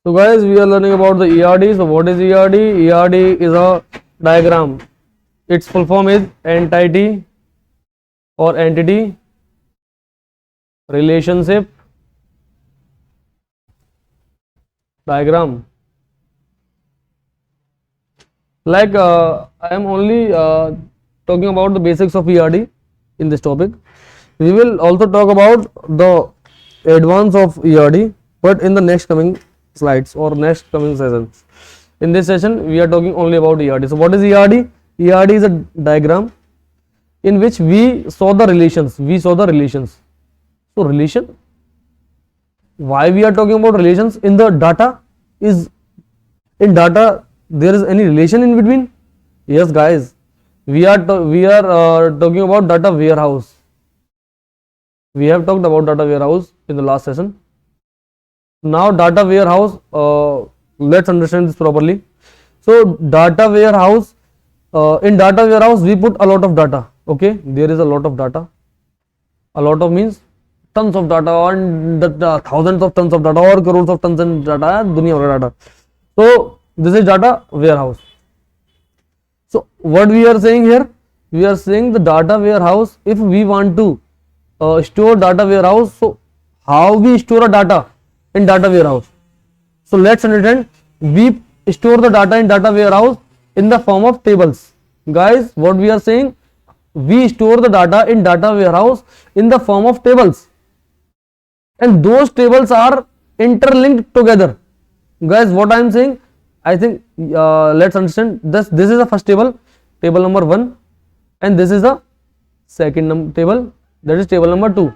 So guys, we are learning about the ERD. So what is ERD? ERD is a diagram. Its full form is entity or entity relationship diagram. Like I am only talking about the basics of ERD in this topic. We will also talk about the advance of ERD, but in the next coming slides or next coming sessions. In this session, we are talking only about ERD. So what is ERD? ERD is a diagram in which we saw the relations. We saw the relations. So relation. Why we are talking about relations in the data? Is in data there is any relation in between? Yes, guys. We are talking about data warehouse. We have talked about data warehouse in the last session. Now data warehouse. Let's understand this properly. So data warehouse. In data warehouse we put a lot of data. Okay, there is a lot of data. A lot of means tons of data, and thousands of tons of data or crores of tons of data, दुनिया भर data. So this is data warehouse. So what we are saying here? We are saying the data warehouse. If we want to store data warehouse, so how we store a data in data warehouse? So let's understand. We store the data in data warehouse in the form of tables. Guys, what we are saying? We store the data in data warehouse in the form of tables, and those tables are interlinked together. Guys, what I am saying, I think let's understand this. This is the first table, table number 1, and this is the second table, that is table number 2.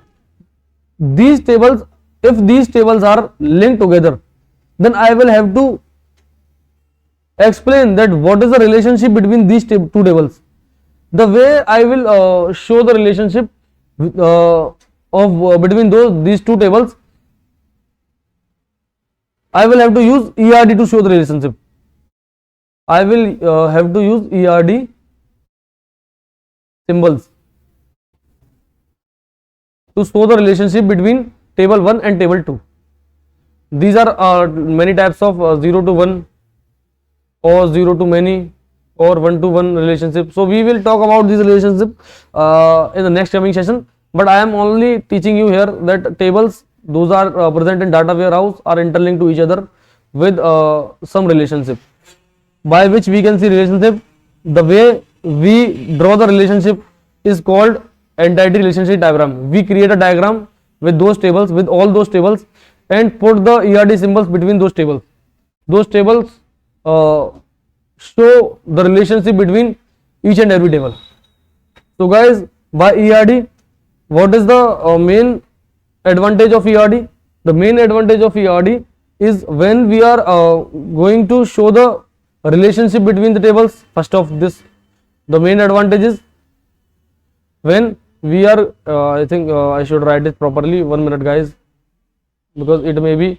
These tables, if these tables are linked together, then I will have to explain that what is the relationship between these two tables. The way I will show the relationship between these two tables, I will have to use ERD to show the relationship. I will have to use ERD symbols to show the relationship between table 1 and table 2. These are many types of 0 to 1 or 0 to many or 1 to 1 relationship. So we will talk about this relationship in the next coming session, but I am only teaching you here that tables, those are present in data warehouse, are interlinked to each other with some relationship, by which we can see relationship. The way we draw the relationship is called entity relationship diagram. We create a diagram with those tables, with all those tables, and put the ERD symbols between those tables. Those tables show the relationship between each and every table. So guys, by ERD, what is the main advantage of ERD? The main advantage of ERD is when we are going to show the relationship between the tables. First of this, the main advantage is when we are I think I should write it properly. 1 minute, guys, because it may be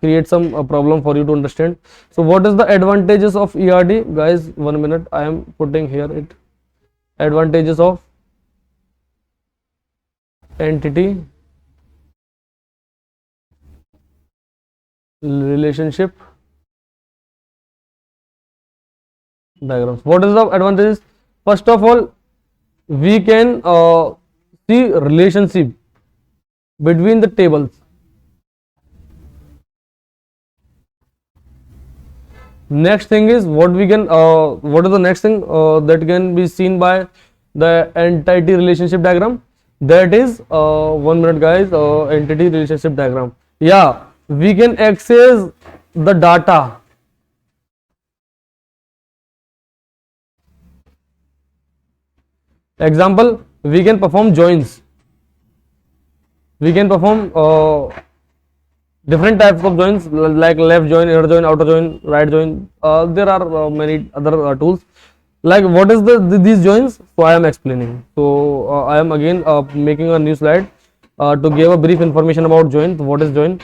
create some problem for you to understand. So what is the advantages of ERD? Guys, 1 minute, I am putting here it. Advantages of entity relationship diagrams. What is the advantages? First of all, we can see relationship between the tables. Next thing is what we can what is the next thing that can be seen by the entity relationship diagram? That is 1 minute, guys, entity relationship diagram. Yeah, we can access the data. Example, we can perform joins. We can perform different types of joins like left join, inner join, outer join, right join. There are many other tools. Like what is these joins? So I am explaining. So I am again making a new slide to give a brief information about join. So what is join?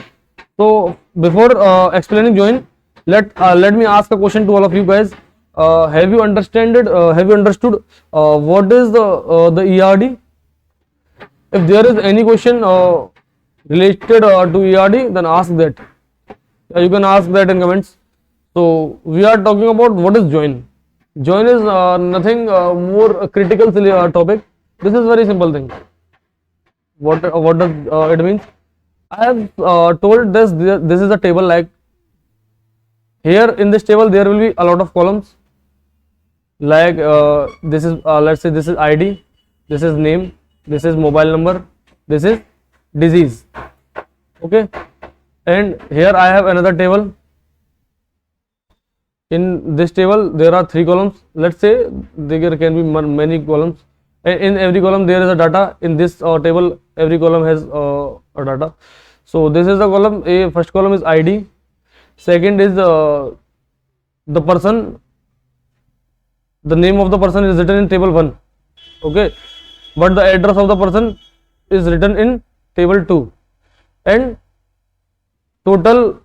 So before explaining join, let me ask a question to all of you guys. Have you understood what is the ERD? If there is any question related to ERD, then ask that. You can ask that in comments. So we are talking about what is join. Join is nothing more critical topic. This is very simple thing. What does it means? I have told this is a table, like here in this table there will be a lot of columns, like this is let's say this is ID, this is name, this is mobile number, this is disease. Okay, and here I have another table. In this table there are 3 columns. Let's say there can be many columns. In every column there is a data. In this table every column has a data. So this is the column A. First column is ID. Second is the person. The name of the person is written in table 1. Okay, but the address of the person is written in table 2, and total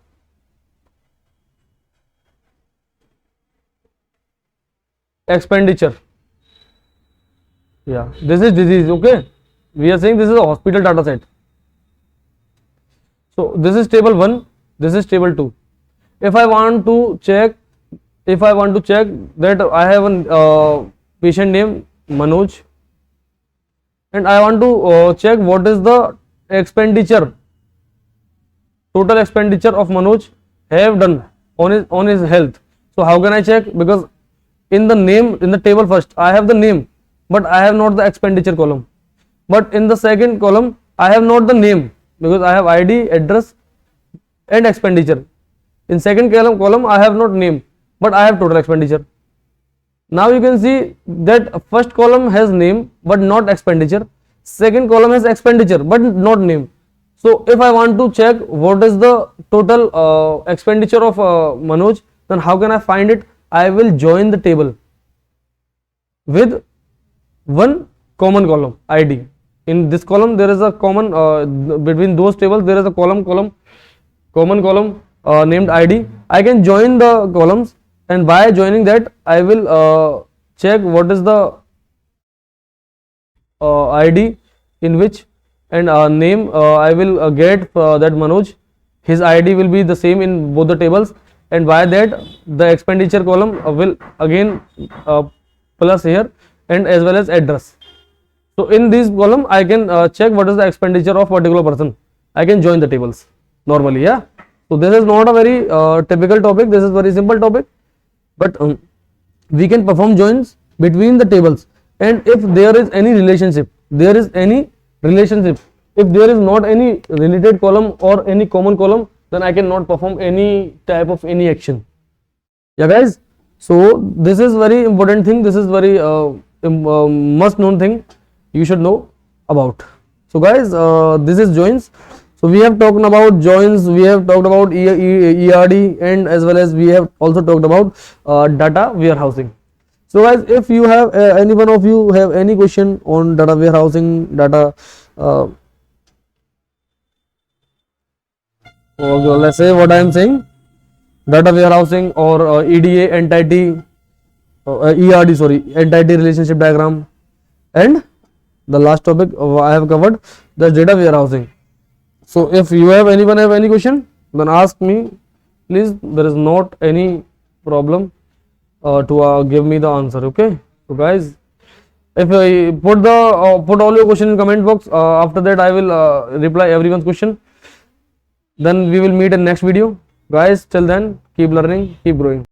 expenditure. Yeah, this is disease. Okay, we are saying this is a hospital data set. So this is table 1, this is table 2. If I want to check that I have a patient name Manoj, and I want to check what is the expenditure, total expenditure of Manoj have done on his health. So how can I check? Because in the name, in the table first I have the name, but I have not the expenditure column. But in the second column I have not the name, because I have ID, address and expenditure. In second column I have not name, but I have total expenditure. Now you can see that first column has name but not expenditure, second column has expenditure but not name. So if I want to check what is the total expenditure of Manoj, then how can I find it? I will join the table with one common column, ID. In this column there is a common between those tables there is a common column named ID. I can join the columns, and by joining that I will check what is the ID in which, and name I will get that Manoj. His ID will be the same in both the tables, and by that the expenditure column will again plus here, and as well as address. So in this column I can check what is the expenditure of particular person. I can join the tables normally. Yeah. So this is not a very typical topic. This is very simple topic, but we can perform joins between the tables. And if there is any relationship, if there is not any related column or any common column, then I cannot perform any type of any action. Yeah, guys. So this is very important thing. This is very must known thing you should know about. So guys, this is joins. So we have talked about joins, we have talked about ERD, and as well as we have also talked about data warehousing. So guys, if you have any one of you have any question on data warehousing, okay, let's say what I am saying, data warehousing or EDA, entity, entity relationship diagram, and the last topic I have covered, the data warehousing. So if you have anyone have any question, then ask me, please. There is not any problem to give me the answer. Okay. So guys, if I put all your question in comment box, after that I will reply everyone's question. Then we will meet in next video. Guys, till then, keep learning, keep growing.